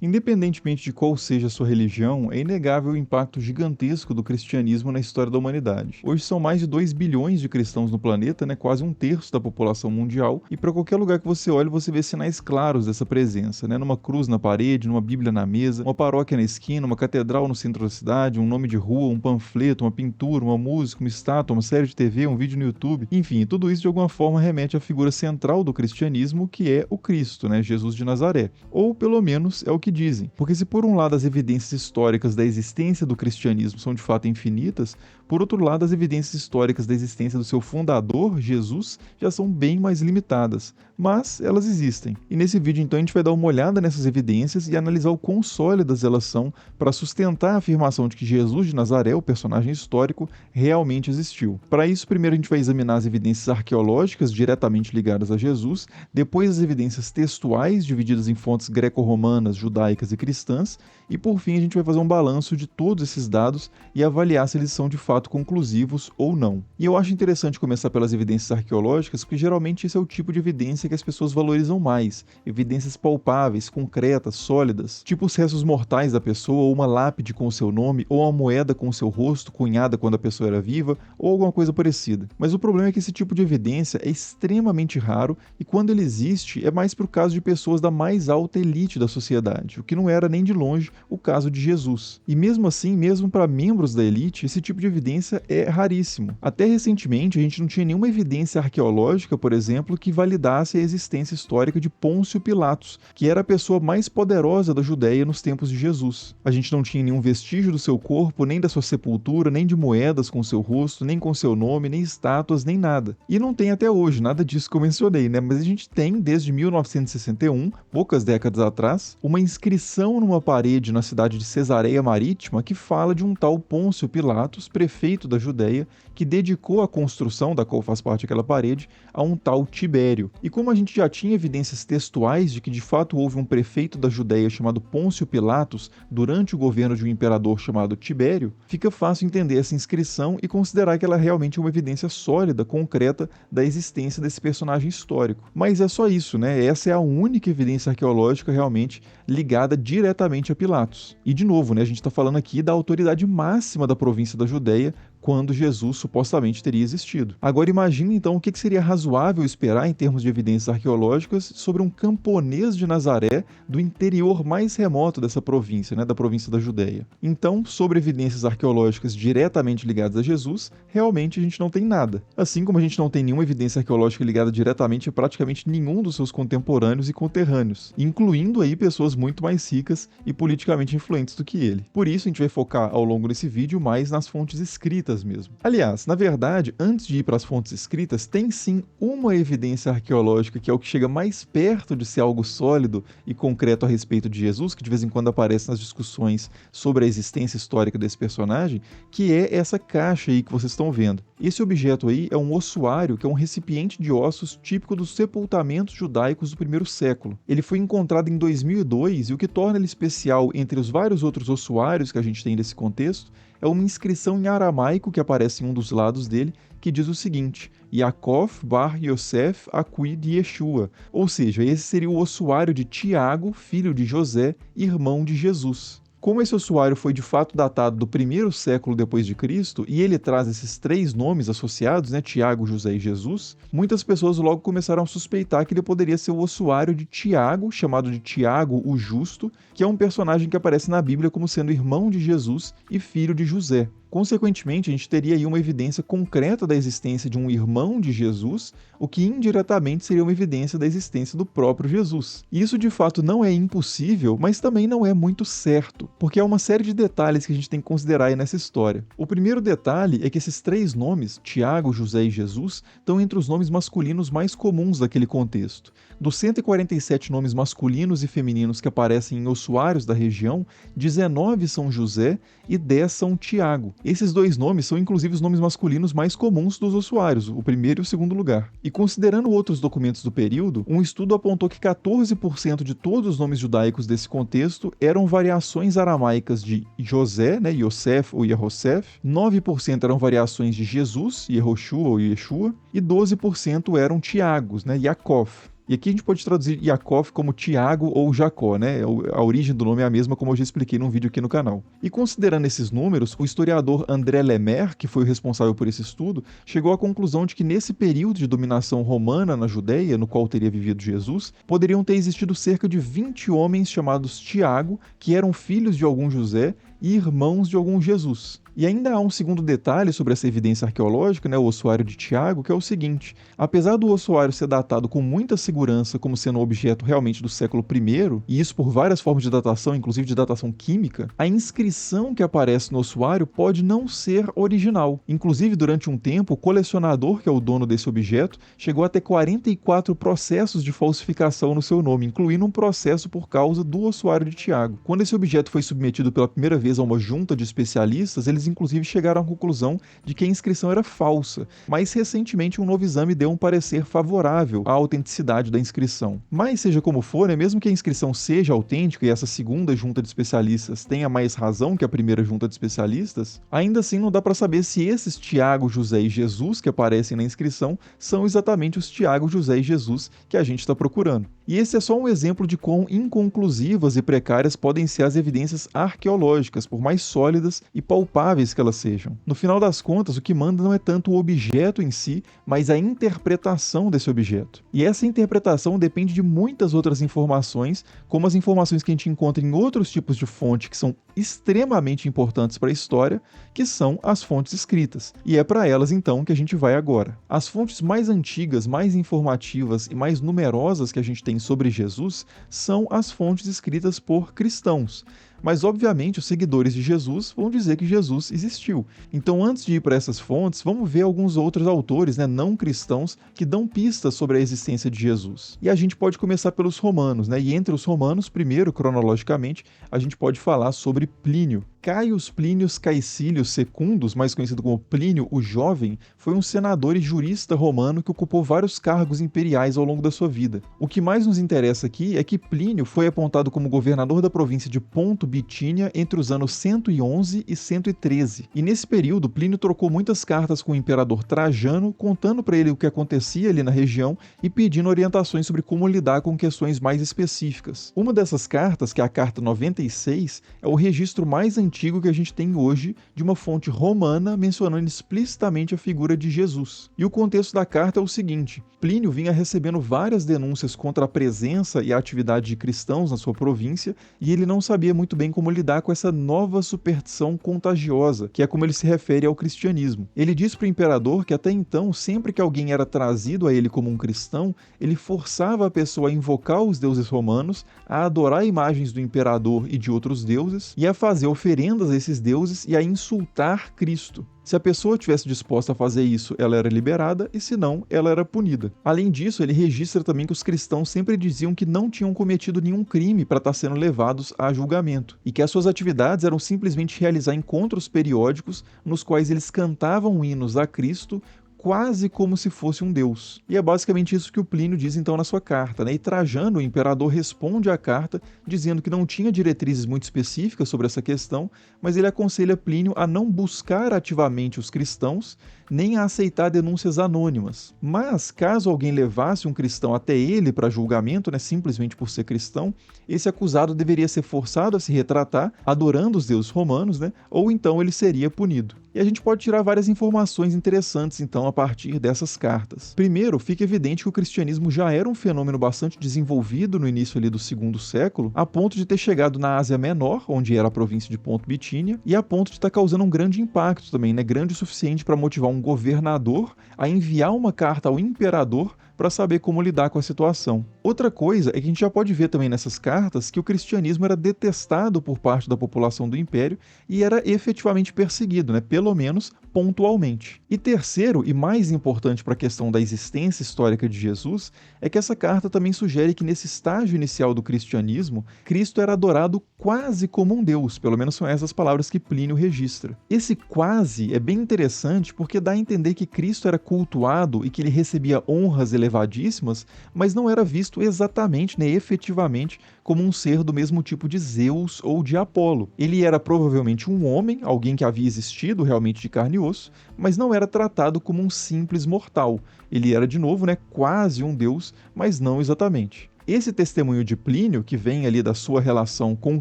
Independentemente de qual seja a sua religião, é inegável o impacto gigantesco do cristianismo na história da humanidade. Hoje são mais de 2 bilhões de cristãos no planeta, quase um terço da população mundial, e para qualquer lugar que você olhe, você vê sinais claros dessa presença, numa cruz na parede, numa bíblia na mesa, uma paróquia na esquina, uma catedral no centro da cidade, um nome de rua, um panfleto, uma pintura, uma música, uma estátua, uma série de TV, um vídeo no YouTube, enfim, tudo isso de alguma forma remete à figura central do cristianismo, que é o Cristo, Jesus de Nazaré. Ou pelo menos é o que dizem. Porque se por um lado as evidências históricas da existência do cristianismo são de fato infinitas, por outro lado as evidências históricas da existência do seu fundador, Jesus, já são bem mais limitadas. Mas elas existem. E nesse vídeo então a gente vai dar uma olhada nessas evidências e analisar o quão sólidas elas são para sustentar a afirmação de que Jesus de Nazaré, o personagem histórico, realmente existiu. Para isso, primeiro a gente vai examinar as evidências arqueológicas diretamente ligadas a Jesus, depois as evidências textuais divididas em fontes greco-romanas, judaicas e cristãs, e por fim a gente vai fazer um balanço de todos esses dados e avaliar se eles são de fato conclusivos ou não. E eu acho interessante começar pelas evidências arqueológicas, porque geralmente esse é o tipo de evidência que as pessoas valorizam mais, evidências palpáveis, concretas, sólidas, tipo os restos mortais da pessoa, ou uma lápide com o seu nome, ou uma moeda com o seu rosto, cunhada quando a pessoa era viva, ou alguma coisa parecida. Mas o problema é que esse tipo de evidência é extremamente raro, e quando ele existe, é mais para o caso de pessoas da mais alta elite da sociedade, o que não era nem de longe o caso de Jesus. E mesmo assim, mesmo para membros da elite, esse tipo de evidência é raríssimo. Até recentemente, a gente não tinha nenhuma evidência arqueológica, por exemplo, que validasse a existência histórica de Pôncio Pilatos, que era a pessoa mais poderosa da Judéia nos tempos de Jesus. A gente não tinha nenhum vestígio do seu corpo, nem da sua sepultura, nem de moedas com seu rosto, nem com seu nome, nem estátuas, nem nada. E não tem até hoje nada disso que eu mencionei, Mas a gente tem, desde 1961, poucas décadas atrás, uma inscrição numa parede na cidade de Cesareia Marítima que fala de um tal Pôncio Pilatos, prefeito da Judéia, que dedicou a construção, da qual faz parte aquela parede, a um tal Tibério. E como a gente já tinha evidências textuais de que de fato houve um prefeito da Judéia chamado Pôncio Pilatos durante o governo de um imperador chamado Tibério, fica fácil entender essa inscrição e considerar que ela realmente é uma evidência sólida, concreta, da existência desse personagem histórico. Mas é só isso, Essa é a única evidência arqueológica realmente ligada diretamente a Pilatos. E de novo, a gente está falando aqui da autoridade máxima da província da Judéia, quando Jesus supostamente teria existido. Agora imagine então o que seria razoável esperar em termos de evidências arqueológicas sobre um camponês de Nazaré do interior mais remoto dessa província, da província da Judéia. Então, sobre evidências arqueológicas diretamente ligadas a Jesus, realmente a gente não tem nada. Assim como a gente não tem nenhuma evidência arqueológica ligada diretamente a praticamente nenhum dos seus contemporâneos e conterrâneos, incluindo aí pessoas muito mais ricas e politicamente influentes do que ele. Por isso a gente vai focar ao longo desse vídeo mais nas fontes escritas mesmo. Aliás, na verdade, antes de ir para as fontes escritas, tem sim uma evidência arqueológica que é o que chega mais perto de ser algo sólido e concreto a respeito de Jesus, que de vez em quando aparece nas discussões sobre a existência histórica desse personagem, que é essa caixa aí que vocês estão vendo. Esse objeto aí é um ossuário, que é um recipiente de ossos típico dos sepultamentos judaicos do primeiro século. Ele foi encontrado em 2002 e o que torna ele especial entre os vários outros ossuários que a gente tem nesse contexto é uma inscrição em aramaico que aparece em um dos lados dele, que diz o seguinte: Yaakov bar Yosef Akui de Yeshua, ou seja, esse seria o ossuário de Tiago, filho de José, irmão de Jesus. Como esse ossuário foi de fato datado do primeiro século depois de Cristo, e ele traz esses 3 nomes associados, Tiago, José e Jesus, muitas pessoas logo começaram a suspeitar que ele poderia ser o ossuário de Tiago, chamado de Tiago o Justo, que é um personagem que aparece na Bíblia como sendo irmão de Jesus e filho de José. Consequentemente, a gente teria aí uma evidência concreta da existência de um irmão de Jesus, o que indiretamente seria uma evidência da existência do próprio Jesus. E isso de fato não é impossível, mas também não é muito certo, porque há uma série de detalhes que a gente tem que considerar aí nessa história. O primeiro detalhe é que esses 3 nomes, Tiago, José e Jesus, estão entre os nomes masculinos mais comuns daquele contexto. Dos 147 nomes masculinos e femininos que aparecem em ossuários da região, 19 são José e 10 são Tiago. Esses 2 nomes são inclusive os nomes masculinos mais comuns dos ossuários, o primeiro e o segundo lugar. E considerando outros documentos do período, um estudo apontou que 14% de todos os nomes judaicos desse contexto eram variações aramaicas de José, Yosef ou Yehosef, 9% eram variações de Jesus, Yehoshua ou Yeshua, e 12% eram Tiagos, Yaakov. E aqui a gente pode traduzir Yaakov como Tiago ou Jacó, né? A origem do nome é a mesma, como eu já expliquei num vídeo aqui no canal. E considerando esses números, o historiador André Lemaire, que foi o responsável por esse estudo, chegou à conclusão de que nesse período de dominação romana na Judéia, no qual teria vivido Jesus, poderiam ter existido cerca de 20 homens chamados Tiago, que eram filhos de algum José e irmãos de algum Jesus. E ainda há um segundo detalhe sobre essa evidência arqueológica, né, o ossuário de Tiago, que é o seguinte: apesar do ossuário ser datado com muita segurança como sendo um objeto realmente do século I, e isso por várias formas de datação, inclusive de datação química, a inscrição que aparece no ossuário pode não ser original. Inclusive, durante um tempo, o colecionador, que é o dono desse objeto, chegou a ter 44 processos de falsificação no seu nome, incluindo um processo por causa do ossuário de Tiago. Quando esse objeto foi submetido pela primeira vez a uma junta de especialistas, eles inclusive chegaram à conclusão de que a inscrição era falsa, mas recentemente um novo exame deu um parecer favorável à autenticidade da inscrição. Mas seja como for, mesmo que a inscrição seja autêntica e essa segunda junta de especialistas tenha mais razão que a primeira junta de especialistas, ainda assim não dá para saber se esses Tiago, José e Jesus que aparecem na inscrição são exatamente os Tiago, José e Jesus que a gente está procurando. E esse é só um exemplo de quão inconclusivas e precárias podem ser as evidências arqueológicas, por mais sólidas e palpáveis que elas sejam. No final das contas, o que manda não é tanto o objeto em si, mas a interpretação desse objeto. E essa interpretação depende de muitas outras informações, como as informações que a gente encontra em outros tipos de fonte que são extremamente importantes para a história, que são as fontes escritas. E é para elas, então, que a gente vai agora. As fontes mais antigas, mais informativas e mais numerosas que a gente tem sobre Jesus são as fontes escritas por cristãos. Mas, obviamente, os seguidores de Jesus vão dizer que Jesus existiu. Então, antes de ir para essas fontes, vamos ver alguns outros autores, não cristãos, que dão pistas sobre a existência de Jesus. E a gente pode começar pelos romanos, E entre os romanos, primeiro, cronologicamente, a gente pode falar sobre Plínio. Caius Plínios Caecilius Secundus, mais conhecido como Plínio o Jovem, foi um senador e jurista romano que ocupou vários cargos imperiais ao longo da sua vida. O que mais nos interessa aqui é que Plínio foi apontado como governador da província de Ponto Bitínia entre os anos 111 e 113. E nesse período, Plínio trocou muitas cartas com o imperador Trajano, contando para ele o que acontecia ali na região e pedindo orientações sobre como lidar com questões mais específicas. Uma dessas cartas, que é a carta 96, é o registro mais antigo que a gente tem hoje de uma fonte romana mencionando explicitamente a figura de Jesus. E o contexto da carta é o seguinte: Plínio vinha recebendo várias denúncias contra a presença e a atividade de cristãos na sua província, e ele não sabia muito bem como lidar com essa nova superstição contagiosa, que é como ele se refere ao cristianismo. Ele diz para o imperador que até então, sempre que alguém era trazido a ele como um cristão, ele forçava a pessoa a invocar os deuses romanos, a adorar imagens do imperador e de outros deuses, e a fazer oferendas a esses deuses e a insultar Cristo. Se a pessoa estivesse disposta a fazer isso, ela era liberada, e se não, ela era punida. Além disso, ele registra também que os cristãos sempre diziam que não tinham cometido nenhum crime para estar sendo levados a julgamento, e que as suas atividades eram simplesmente realizar encontros periódicos nos quais eles cantavam hinos a Cristo, quase como se fosse um deus. E é basicamente isso que o Plínio diz então na sua carta, E Trajano, o imperador, responde à carta dizendo que não tinha diretrizes muito específicas sobre essa questão, mas ele aconselha Plínio a não buscar ativamente os cristãos, nem a aceitar denúncias anônimas. Mas, caso alguém levasse um cristão até ele para julgamento, simplesmente por ser cristão, esse acusado deveria ser forçado a se retratar, adorando os deuses romanos, ou então ele seria punido. E a gente pode tirar várias informações interessantes, então, a partir dessas cartas. Primeiro, fica evidente que o cristianismo já era um fenômeno bastante desenvolvido no início ali do segundo século, a ponto de ter chegado na Ásia Menor, onde era a província de Ponto Bitínia, e a ponto de estar causando um grande impacto também, grande o suficiente para motivar um governador a enviar uma carta ao imperador para saber como lidar com a situação. Outra coisa é que a gente já pode ver também nessas cartas que o cristianismo era detestado por parte da população do império e era efetivamente perseguido, pelo menos pontualmente. E terceiro, e mais importante para a questão da existência histórica de Jesus, é que essa carta também sugere que nesse estágio inicial do cristianismo, Cristo era adorado quase como um deus, pelo menos são essas palavras que Plínio registra. Esse quase é bem interessante porque dá a entender que Cristo era cultuado e que ele recebia honras elevadíssimas, mas não era visto exatamente, efetivamente, como um ser do mesmo tipo de Zeus ou de Apolo. Ele era provavelmente um homem, alguém que havia existido realmente de carne e osso, mas não era tratado como um simples mortal. Ele era, de novo, quase um deus, mas não exatamente. Esse testemunho de Plínio, que vem ali da sua relação com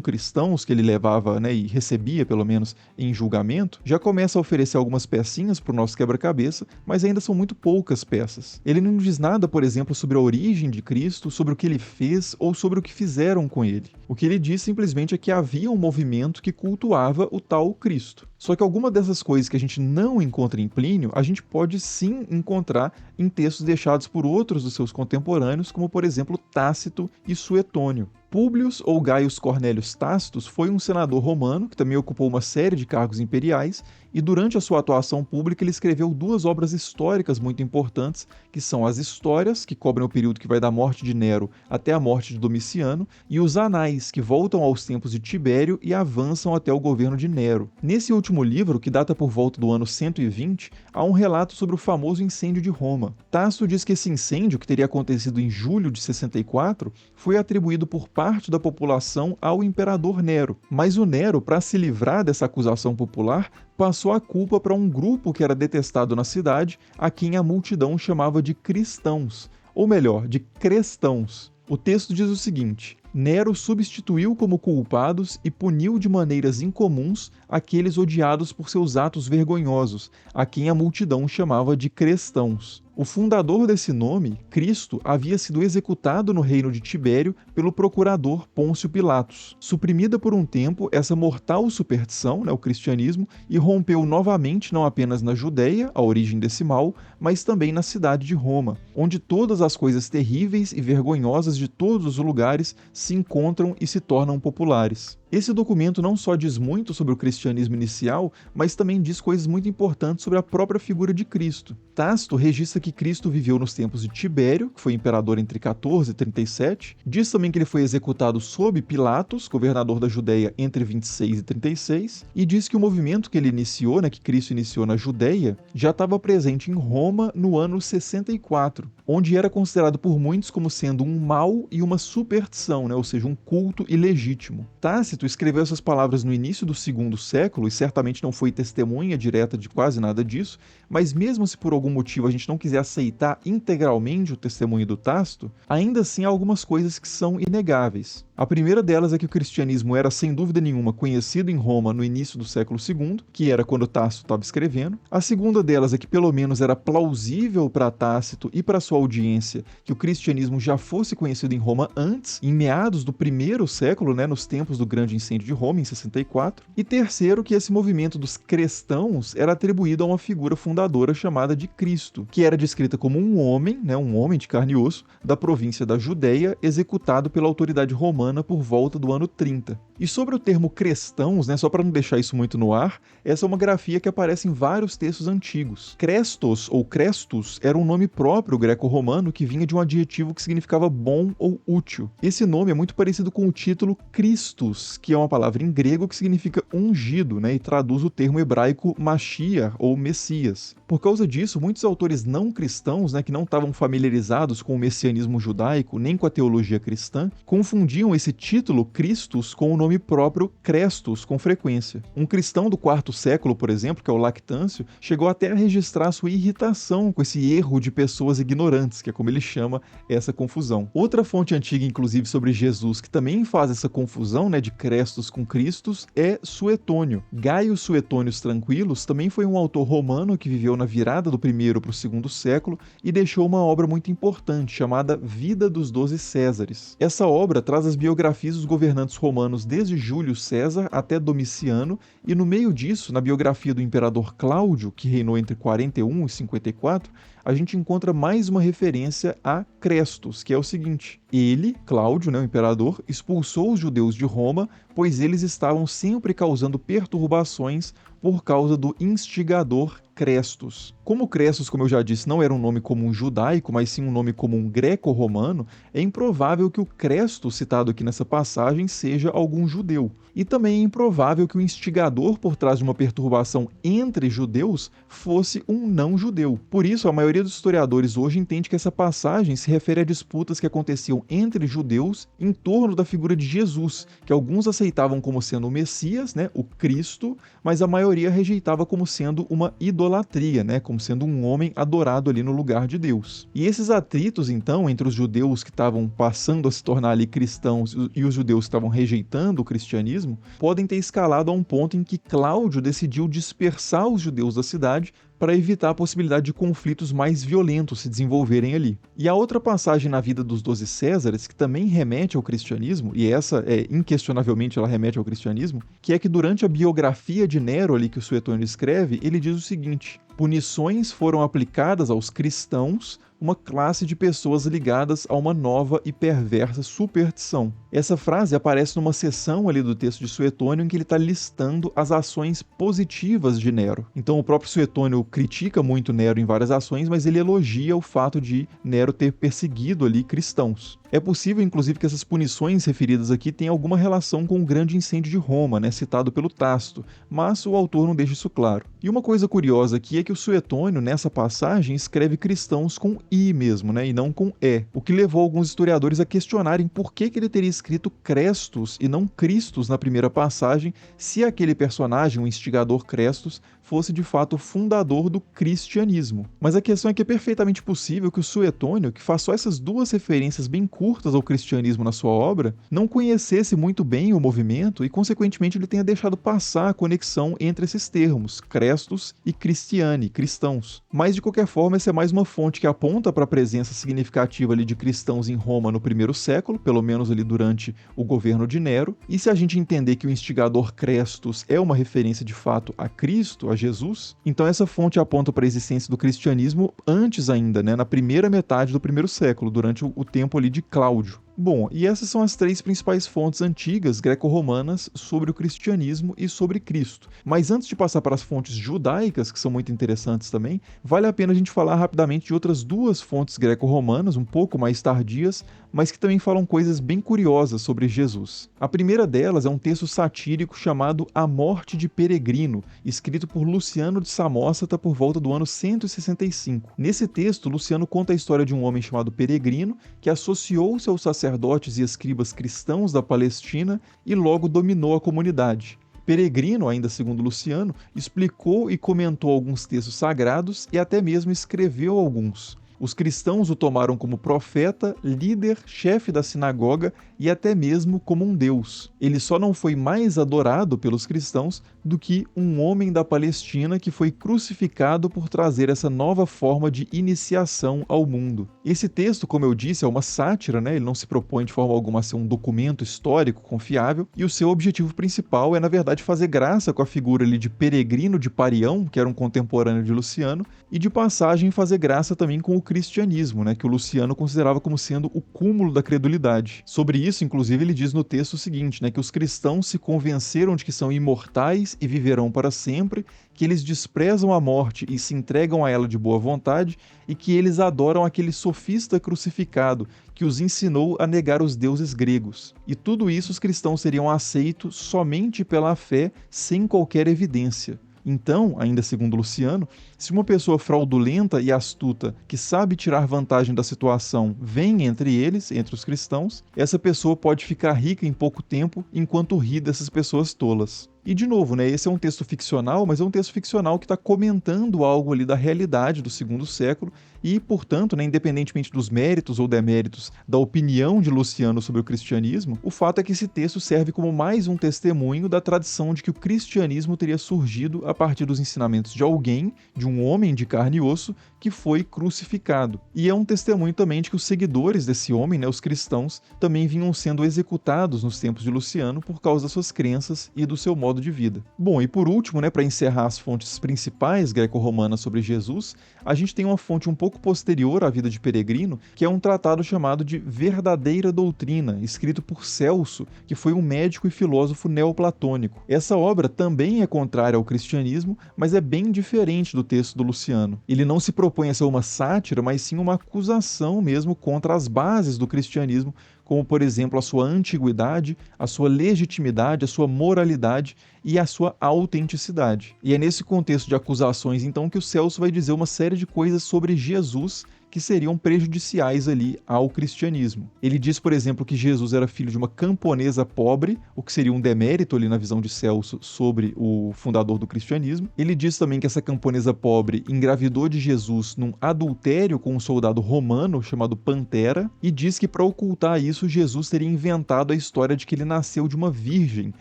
cristãos que ele levava, e recebia, pelo menos, em julgamento, já começa a oferecer algumas pecinhas para o nosso quebra-cabeça, mas ainda são muito poucas peças. Ele não diz nada, por exemplo, sobre a origem de Cristo, sobre o que ele fez ou sobre o que fizeram com ele. O que ele diz simplesmente é que havia um movimento que cultuava o tal Cristo. Só que alguma dessas coisas que a gente não encontra em Plínio, a gente pode sim encontrar em textos deixados por outros dos seus contemporâneos, como por exemplo Tácito e Suetônio. Públio ou Gaius Cornélius Tácito foi um senador romano que também ocupou uma série de cargos imperiais e durante a sua atuação pública ele escreveu 2 obras históricas muito importantes, que são as Histórias, que cobrem o período que vai da morte de Nero até a morte de Domiciano, e os Anais, que voltam aos tempos de Tibério e avançam até o governo de Nero. Nesse último livro, que data por volta do ano 120, há um relato sobre o famoso incêndio de Roma. Tácito diz que esse incêndio, que teria acontecido em julho de 64, foi atribuído por parte da população ao imperador Nero. Mas o Nero, para se livrar dessa acusação popular, passou a culpa para um grupo que era detestado na cidade, a quem a multidão chamava de cristãos, ou melhor, de crestãos. O texto diz o seguinte: Nero substituiu como culpados e puniu de maneiras incomuns aqueles odiados por seus atos vergonhosos, a quem a multidão chamava de crestãos. O fundador desse nome, Cristo, havia sido executado no reino de Tibério pelo procurador Pôncio Pilatos. Suprimida por um tempo essa mortal superstição, o cristianismo, irrompeu novamente não apenas na Judéia, a origem desse mal, mas também na cidade de Roma, onde todas as coisas terríveis e vergonhosas de todos os lugares se encontram e se tornam populares. Esse documento não só diz muito sobre o cristianismo inicial, mas também diz coisas muito importantes sobre a própria figura de Cristo. Tácito registra que Cristo viveu nos tempos de Tibério, que foi imperador entre 14 e 37. Diz também que ele foi executado sob Pilatos, governador da Judéia, entre 26 e 36. E diz que o movimento que ele iniciou, que Cristo iniciou na Judéia, já estava presente em Roma no ano 64, onde era considerado por muitos como sendo um mal e uma superstição, ou seja, um culto ilegítimo. Tácito escreveu essas palavras no início do segundo século e certamente não foi testemunha direta de quase nada disso, mas mesmo se por algum motivo a gente não quiser aceitar integralmente o testemunho do Tácito, ainda assim há algumas coisas que são inegáveis. A primeira delas é que o cristianismo era sem dúvida nenhuma conhecido em Roma no início do século II, que era quando Tácito estava escrevendo. A segunda delas é que pelo menos era plausível para Tácito e para sua audiência que o cristianismo já fosse conhecido em Roma antes, em meados do primeiro século, nos tempos do grande incêndio de Roma, em 64. E terceiro, que esse movimento dos cristãos era atribuído a uma figura fundadora chamada de Cristo, que era descrita como um homem de carne e osso, da província da Judéia, executado pela autoridade romana por volta do ano 30. E sobre o termo cristãos, só para não deixar isso muito no ar, essa é uma grafia que aparece em vários textos antigos. Crestos ou Crestus era um nome próprio greco-romano que vinha de um adjetivo que significava bom ou útil. Esse nome é muito parecido com o título Christus, que é uma palavra em grego que significa ungido, e traduz o termo hebraico Mashiach ou Messias. Por causa disso, muitos autores não cristãos, que não estavam familiarizados com o messianismo judaico nem com a teologia cristã, confundiam esse título Christus com o nome próprio Crestus com frequência. Um cristão do quarto século, por exemplo, que é o Lactâncio, chegou até a registrar sua irritação com esse erro de pessoas ignorantes, que é como ele chama essa confusão. Outra fonte antiga, inclusive, sobre Jesus, que também faz essa confusão, de Crestus com Christus, é Suetônio. Gaio Suetônios Tranquilos também foi um autor romano que viveu na virada do primeiro para o segundo século e deixou uma obra muito importante, chamada Vida dos 12 Césares. Essa obra traz as biografias dos governantes romanos desde Júlio César até Domiciano, e no meio disso, na biografia do imperador Cláudio, que reinou entre 41 e 54, a gente encontra mais uma referência a Crestus, que é o seguinte: ele, Cláudio, o imperador, expulsou os judeus de Roma, pois eles estavam sempre causando perturbações por causa do instigador Crestus. Como Crestus, como eu já disse, não era um nome comum judaico, mas sim um nome comum greco-romano, é improvável que o Crestus citado aqui nessa passagem seja algum judeu. E também é improvável que o instigador por trás de uma perturbação entre judeus fosse um não-judeu. Por isso, a maioria maioria dos historiadores hoje entende que essa passagem se refere a disputas que aconteciam entre judeus em torno da figura de Jesus, que alguns aceitavam como sendo o Messias, né, o Cristo, mas a maioria rejeitava como sendo uma idolatria, né, como sendo um homem adorado ali no lugar de Deus. E esses atritos, então, entre os judeus que estavam passando a se tornar ali cristãos e os judeus que estavam rejeitando o cristianismo, podem ter escalado a um ponto em que Cláudio decidiu dispersar os judeus da cidade para evitar a possibilidade de conflitos mais violentos se desenvolverem ali. E a outra passagem na vida dos 12 Césares, que também remete ao cristianismo, e essa inquestionavelmente ela remete ao cristianismo, que é que durante a biografia de Nero ali que o Suetônio escreve, ele diz o seguinte: punições foram aplicadas aos cristãos, uma classe de pessoas ligadas a uma nova e perversa superstição. Essa frase aparece numa seção ali do texto de Suetônio em que ele está listando as ações positivas de Nero. Então o próprio Suetônio critica muito Nero em várias ações, mas ele elogia o fato de Nero ter perseguido ali cristãos. É possível, inclusive, que essas punições referidas aqui tenham alguma relação com o grande incêndio de Roma, né, citado pelo Tácito, mas o autor não deixa isso claro. E uma coisa curiosa aqui é que o Suetônio, nessa passagem, escreve cristãos com I mesmo, né, e não com E, o que levou alguns historiadores a questionarem por que ele teria escrito Crestus e não Christus na primeira passagem, se aquele personagem, o instigador Crestus, fosse de fato o fundador do cristianismo. Mas a questão é que é perfeitamente possível que o Suetônio, que faz só essas duas referências bem curtas ao cristianismo na sua obra, não conhecesse muito bem o movimento e, consequentemente, ele tenha deixado passar a conexão entre esses termos, Crestus e Christiani, cristãos. Mas, de qualquer forma, essa é mais uma fonte que aponta para a presença significativa ali de cristãos em Roma no primeiro século, pelo menos ali durante o governo de Nero, e se a gente entender que o instigador Crestus é uma referência de fato a Cristo, a Jesus, então essa fonte aponta para a existência do cristianismo antes ainda, né, na primeira metade do primeiro século, durante o tempo ali de Cláudio. Bom, e essas são as três principais fontes antigas greco-romanas sobre o cristianismo e sobre Cristo. Mas antes de passar para as fontes judaicas, que são muito interessantes também, vale a pena a gente falar rapidamente de outras duas fontes greco-romanas, um pouco mais tardias, mas que também falam coisas bem curiosas sobre Jesus. A primeira delas é um texto satírico chamado A Morte de Peregrino, escrito por Luciano de Samósata por volta do ano 165. Nesse texto, Luciano conta a história de um homem chamado Peregrino, que associou-se aos sacerdotes e escribas cristãos da Palestina e logo dominou a comunidade. Peregrino, ainda segundo Luciano, explicou e comentou alguns textos sagrados e até mesmo escreveu alguns. Os cristãos o tomaram como profeta, líder, chefe da sinagoga e até mesmo como um deus. Ele só não foi mais adorado pelos cristãos do que um homem da Palestina que foi crucificado por trazer essa nova forma de iniciação ao mundo. Esse texto, como eu disse, é uma sátira, né? Ele não se propõe de forma alguma a ser um documento histórico confiável, e o seu objetivo principal é, na verdade, fazer graça com a figura ali de Peregrino de Parião, que era um contemporâneo de Luciano, e de passagem fazer graça também com o cristianismo, né, que o Luciano considerava como sendo o cúmulo da credulidade. Sobre isso, inclusive, ele diz no texto o seguinte, né, que os cristãos se convenceram de que são imortais e viverão para sempre, que eles desprezam a morte e se entregam a ela de boa vontade, e que eles adoram aquele sofista crucificado que os ensinou a negar os deuses gregos. E tudo isso os cristãos seriam aceitos somente pela fé, sem qualquer evidência. Então, ainda segundo Luciano, se uma pessoa fraudulenta e astuta que sabe tirar vantagem da situação vem entre eles, entre os cristãos, essa pessoa pode ficar rica em pouco tempo enquanto ri dessas pessoas tolas. E, de novo, né, esse é um texto ficcional, mas é um texto ficcional que está comentando algo ali da realidade do segundo século e, portanto, né, independentemente dos méritos ou deméritos da opinião de Luciano sobre o cristianismo, o fato é que esse texto serve como mais um testemunho da tradição de que o cristianismo teria surgido a partir dos ensinamentos de alguém, de um homem de carne e osso, que foi crucificado. E é um testemunho também de que os seguidores desse homem, né, os cristãos, também vinham sendo executados nos tempos de Luciano por causa das suas crenças e do seu modo de vida. Bom, e por último, né, para encerrar as fontes principais greco-romanas sobre Jesus, a gente tem uma fonte um pouco posterior à vida de Peregrino, que é um tratado chamado de Verdadeira Doutrina, escrito por Celso, que foi um médico e filósofo neoplatônico. Essa obra também é contrária ao cristianismo, mas é bem diferente do texto do Luciano. Ele não se propõe a ser uma sátira, mas sim uma acusação mesmo contra as bases do cristianismo, como, por exemplo, a sua antiguidade, a sua legitimidade, a sua moralidade e a sua autenticidade. E é nesse contexto de acusações, então, que o Celso vai dizer uma série de coisas sobre Jesus que seriam prejudiciais ali ao cristianismo. Ele diz, por exemplo, que Jesus era filho de uma camponesa pobre, o que seria um demérito ali na visão de Celso sobre o fundador do cristianismo. Ele diz também que essa camponesa pobre engravidou de Jesus num adultério com um soldado romano chamado Pantera, e diz que para ocultar isso, Jesus teria inventado a história de que ele nasceu de uma virgem,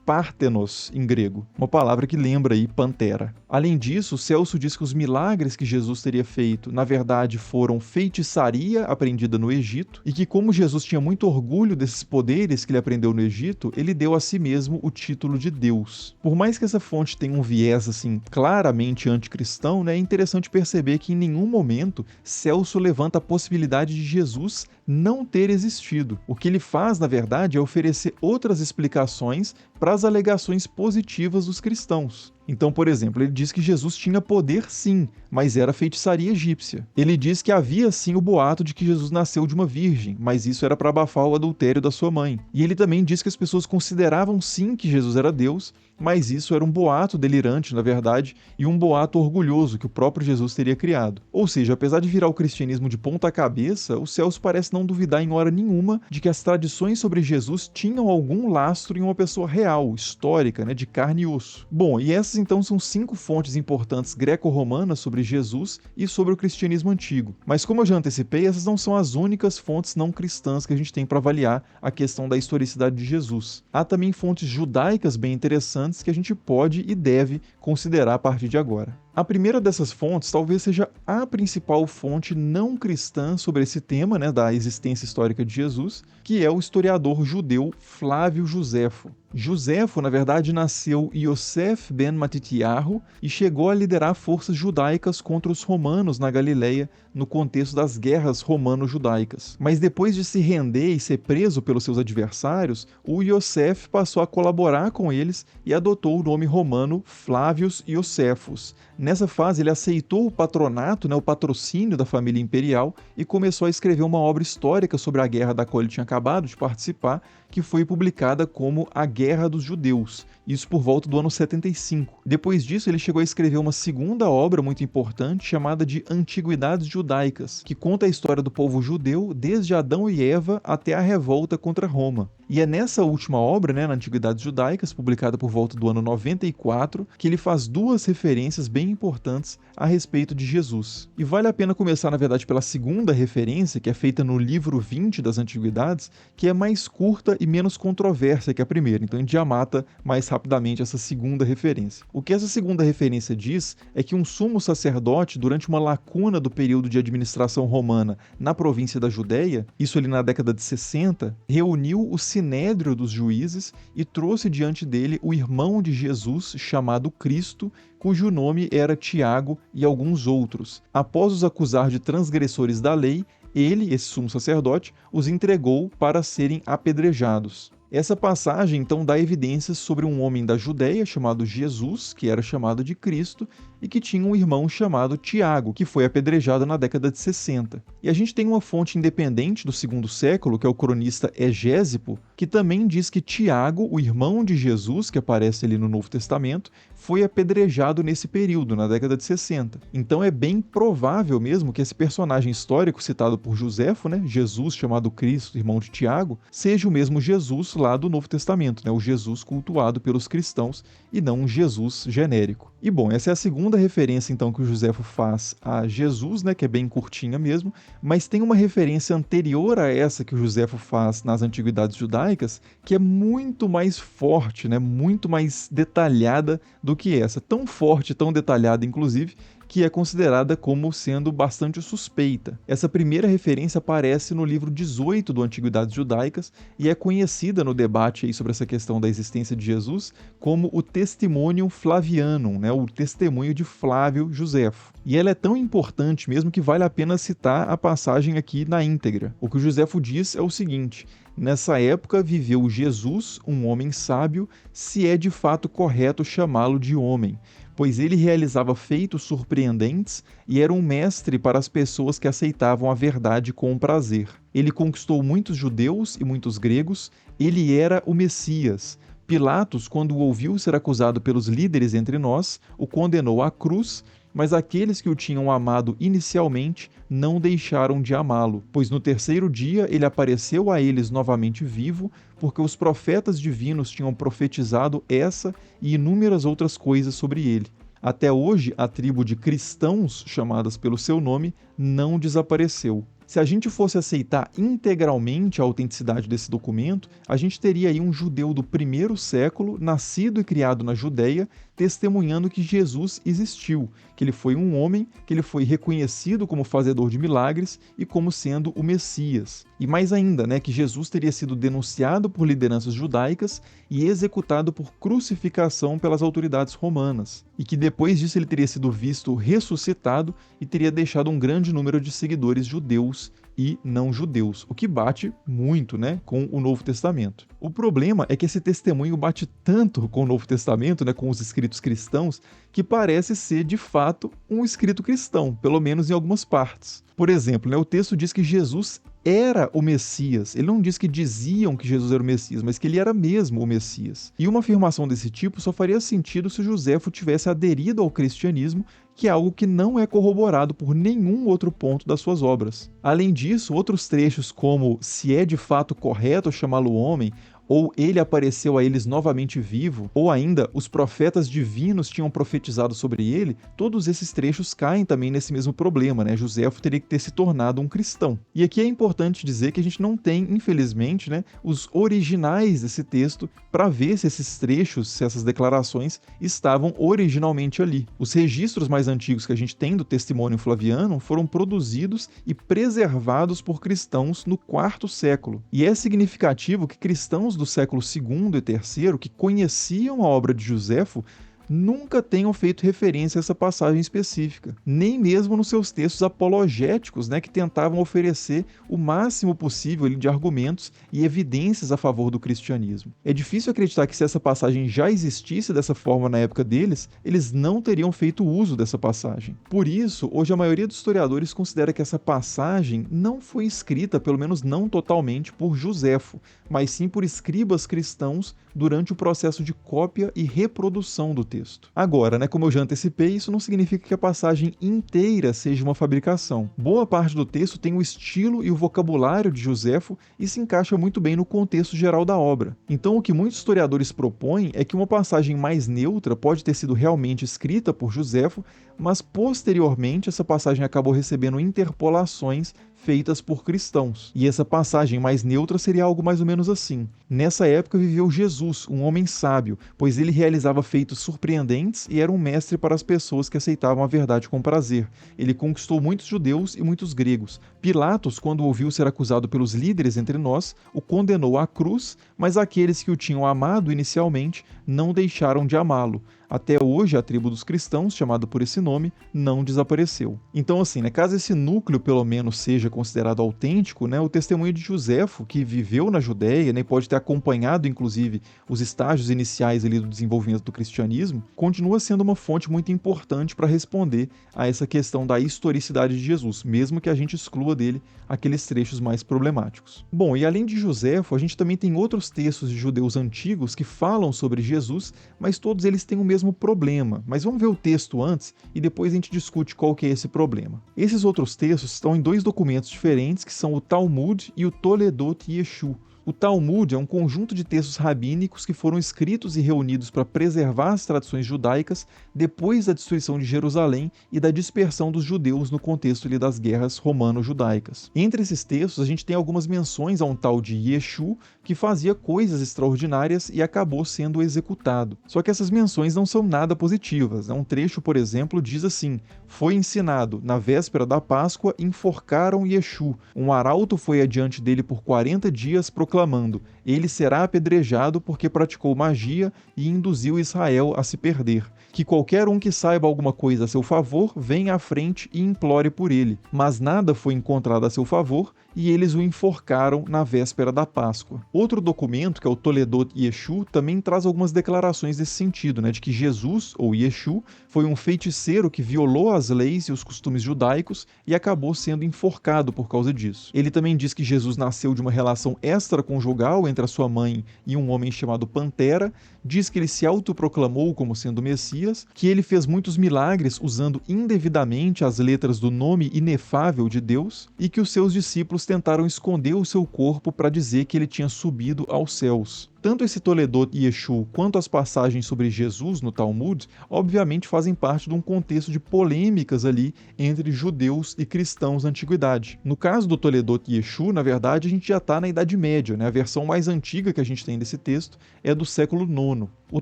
Pártenos, em grego, uma palavra que lembra aí Pantera. Além disso, Celso diz que os milagres que Jesus teria feito, na verdade, foram feitiçaria aprendida no Egito, e que como Jesus tinha muito orgulho desses poderes que ele aprendeu no Egito, ele deu a si mesmo o título de Deus. Por mais que essa fonte tenha um viés, assim, claramente anticristão, né, é interessante perceber que em nenhum momento Celso levanta a possibilidade de Jesus não ter existido. O que ele faz, na verdade, é oferecer outras explicações para as alegações positivas dos cristãos. Então, por exemplo, ele diz que Jesus tinha poder sim, mas era feitiçaria egípcia. Ele diz que havia sim o boato de que Jesus nasceu de uma virgem, mas isso era para abafar o adultério da sua mãe. E ele também diz que as pessoas consideravam sim que Jesus era Deus, mas isso era um boato delirante, na verdade, e um boato orgulhoso que o próprio Jesus teria criado. Ou seja, apesar de virar o cristianismo de ponta cabeça, o Celso parece não duvidar em hora nenhuma de que as tradições sobre Jesus tinham algum lastro em uma pessoa real, histórica, né, de carne e osso. Bom, e essas então são 5 fontes importantes greco-romanas sobre Jesus e sobre o cristianismo antigo. Mas como eu já antecipei, essas não são as únicas fontes não cristãs que a gente tem para avaliar a questão da historicidade de Jesus. Há também fontes judaicas bem interessantes que a gente pode e deve considerar a partir de agora. A primeira dessas fontes talvez seja a principal fonte não cristã sobre esse tema, né, da existência histórica de Jesus, que é o historiador judeu Flávio Josefo. Josefo, na verdade, nasceu Yosef ben Matitiyahu e chegou a liderar forças judaicas contra os romanos na Galileia no contexto das guerras romano-judaicas. Mas depois de se render e ser preso pelos seus adversários, o Yosef passou a colaborar com eles e adotou o nome romano Flávios Iosefos. Nessa fase, ele aceitou o patronato, né, o patrocínio da família imperial e começou a escrever uma obra histórica sobre a guerra da qual ele tinha acabado de participar, que foi publicada como A Guerra dos Judeus, isso por volta do ano 75. Depois disso, ele chegou a escrever uma segunda obra muito importante, chamada de Antiguidades Judaicas, que conta a história do povo judeu desde Adão e Eva até a revolta contra Roma. E é nessa última obra, né, na Antiguidades Judaicas, publicada por volta do ano 94, que ele faz 2 referências bem importantes a respeito de Jesus. E vale a pena começar, na verdade, pela segunda referência, que é feita no livro 20 das Antiguidades, que é mais curta e menos controversa que a primeira. Então a gente já mata mais rapidamente essa segunda referência. O que essa segunda referência diz é que um sumo sacerdote, durante uma lacuna do período de administração romana na província da Judéia, isso ali na década de 60, reuniu o sinédrio dos juízes e trouxe diante dele o irmão de Jesus, chamado Cristo, cujo nome era Tiago e alguns outros. Após os acusar de transgressores da lei, ele, esse sumo sacerdote, os entregou para serem apedrejados. Essa passagem, então, dá evidências sobre um homem da Judéia chamado Jesus, que era chamado de Cristo, e que tinha um irmão chamado Tiago, que foi apedrejado na década de 60. E a gente tem uma fonte independente do segundo século, que é o cronista Egésipo, que também diz que Tiago, o irmão de Jesus, que aparece ali no Novo Testamento, foi apedrejado nesse período, na década de 60. Então é bem provável mesmo que esse personagem histórico citado por Josefo, né, Jesus chamado Cristo, irmão de Tiago, seja o mesmo Jesus lá do Novo Testamento, né, o Jesus cultuado pelos cristãos e não um Jesus genérico. E bom, essa é a segunda referência então que o Josefo faz a Jesus, né, que é bem curtinha mesmo, mas tem uma referência anterior a essa que o Josefo faz nas Antiguidades Judaicas, que é muito mais forte, né, muito mais detalhada do que essa, tão forte, tão detalhada inclusive, que é considerada como sendo bastante suspeita. Essa primeira referência aparece no livro 18 do Antiguidades Judaicas e é conhecida no debate aí sobre essa questão da existência de Jesus como o Testimonium Flavianum, né, o testemunho de Flávio Josefo. E ela é tão importante mesmo que vale a pena citar a passagem aqui na íntegra. O que o Joséfo diz é o seguinte: nessa época viveu Jesus, um homem sábio, se é de fato correto chamá-lo de homem, pois ele realizava feitos surpreendentes e era um mestre para as pessoas que aceitavam a verdade com prazer. Ele conquistou muitos judeus e muitos gregos, ele era o Messias. Pilatos, quando o ouviu ser acusado pelos líderes entre nós, o condenou à cruz, mas aqueles que o tinham amado inicialmente não deixaram de amá-lo, pois no terceiro dia ele apareceu a eles novamente vivo, porque os profetas divinos tinham profetizado essa e inúmeras outras coisas sobre ele. Até hoje, a tribo de cristãos, chamadas pelo seu nome, não desapareceu. Se a gente fosse aceitar integralmente a autenticidade desse documento, a gente teria aí um judeu do primeiro século, nascido e criado na Judéia, testemunhando que Jesus existiu, que ele foi um homem, que ele foi reconhecido como fazedor de milagres e como sendo o Messias. E mais ainda, que Jesus teria sido denunciado por lideranças judaicas e executado por crucificação pelas autoridades romanas. E que depois disso ele teria sido visto ressuscitado e teria deixado um grande número de seguidores judeus e não judeus, o que bate muito, com o Novo Testamento. O problema é que esse testemunho bate tanto com o Novo Testamento, com os escritos cristãos, que parece ser, de fato, um escrito cristão, pelo menos em algumas partes. Por exemplo, o texto diz que Jesus era o Messias. Ele não diz que diziam que Jesus era o Messias, mas que ele era mesmo o Messias. E uma afirmação desse tipo só faria sentido se Joséfo tivesse aderido ao cristianismo, que é algo que não é corroborado por nenhum outro ponto das suas obras. Além disso, outros trechos como "se é de fato correto chamá-lo homem", ou "ele apareceu a eles novamente vivo", ou ainda "os profetas divinos tinham profetizado sobre ele", todos esses trechos caem também nesse mesmo problema, Joséfo teria que ter se tornado um cristão. E aqui é importante dizer que a gente não tem, infelizmente, os originais desse texto para ver se esses trechos, se essas declarações estavam originalmente ali. Os registros mais antigos que a gente tem do testemunho flaviano foram produzidos e preservados por cristãos no IV século. E é significativo que cristãos do século II e III, que conheciam a obra de Joséfo, nunca tenham feito referência a essa passagem específica, nem mesmo nos seus textos apologéticos, que tentavam oferecer o máximo possível de argumentos e evidências a favor do cristianismo. É difícil acreditar que, se essa passagem já existisse dessa forma na época deles, eles não teriam feito uso dessa passagem. Por isso, hoje a maioria dos historiadores considera que essa passagem não foi escrita, pelo menos não totalmente, por Joséfo, mas sim por escribas cristãos durante o processo de cópia e reprodução do texto. Agora, como eu já antecipei, isso não significa que a passagem inteira seja uma fabricação. Boa parte do texto tem o estilo e o vocabulário de Joséfo e se encaixa muito bem no contexto geral da obra. Então, o que muitos historiadores propõem é que uma passagem mais neutra pode ter sido realmente escrita por Joséfo, mas posteriormente essa passagem acabou recebendo interpolações feitas por cristãos. E essa passagem mais neutra seria algo mais ou menos assim: nessa época viveu Jesus, um homem sábio, pois ele realizava feitos surpreendentes e era um mestre para as pessoas que aceitavam a verdade com prazer. Ele conquistou muitos judeus e muitos gregos. Pilatos, quando ouviu ser acusado pelos líderes entre nós, o condenou à cruz, mas aqueles que o tinham amado inicialmente não deixaram de amá-lo. Até hoje, a tribo dos cristãos, chamada por esse nome, não desapareceu. Então, caso esse núcleo, pelo menos, seja considerado autêntico, o testemunho de Joséfo, que viveu na Judéia, e pode ter acompanhado, inclusive, os estágios iniciais ali do desenvolvimento do cristianismo, continua sendo uma fonte muito importante para responder a essa questão da historicidade de Jesus, mesmo que a gente exclua dele aqueles trechos mais problemáticos. Bom, e além de Joséfo, a gente também tem outros textos de judeus antigos que falam sobre Jesus, mas todos eles têm o mesmo problema. Mas vamos ver o texto antes e depois a gente discute qual que é esse problema. Esses outros textos estão em dois documentos diferentes, que são o Talmud e o Toledot Yeshu. O Talmud é um conjunto de textos rabínicos que foram escritos e reunidos para preservar as tradições judaicas depois da destruição de Jerusalém e da dispersão dos judeus no contexto das guerras romano-judaicas. Entre esses textos, a gente tem algumas menções a um tal de Yeshu, que fazia coisas extraordinárias e acabou sendo executado. Só que essas menções não são nada positivas. Um trecho, por exemplo, diz assim: "Foi ensinado, na véspera da Páscoa, enforcaram Yeshu. Um arauto foi adiante dele por 40 dias, proclamando: Ele será apedrejado porque praticou magia e induziu Israel a se perder. Que qualquer um que saiba alguma coisa a seu favor, venha à frente e implore por ele. Mas nada foi encontrado a seu favor e eles o enforcaram na véspera da Páscoa. Outro documento, que é o Toledot Yeshu, também traz algumas declarações desse sentido, de que Jesus, ou Yeshu, foi um feiticeiro que violou as leis e os costumes judaicos e acabou sendo enforcado por causa disso. Ele também diz que Jesus nasceu de uma relação extraconjugal entre a sua mãe e um homem chamado Pantera, diz que ele se autoproclamou como sendo Messias, que ele fez muitos milagres usando indevidamente as letras do nome inefável de Deus e que os seus discípulos tentaram esconder o seu corpo para dizer que ele tinha subido aos céus. Tanto esse Toledot Yeshu quanto as passagens sobre Jesus no Talmud, obviamente fazem parte de um contexto de polêmicas ali entre judeus e cristãos na antiguidade. No caso do Toledot Yeshu, na verdade, a gente já está na Idade Média, A versão mais antiga que a gente tem desse texto é do século IX. O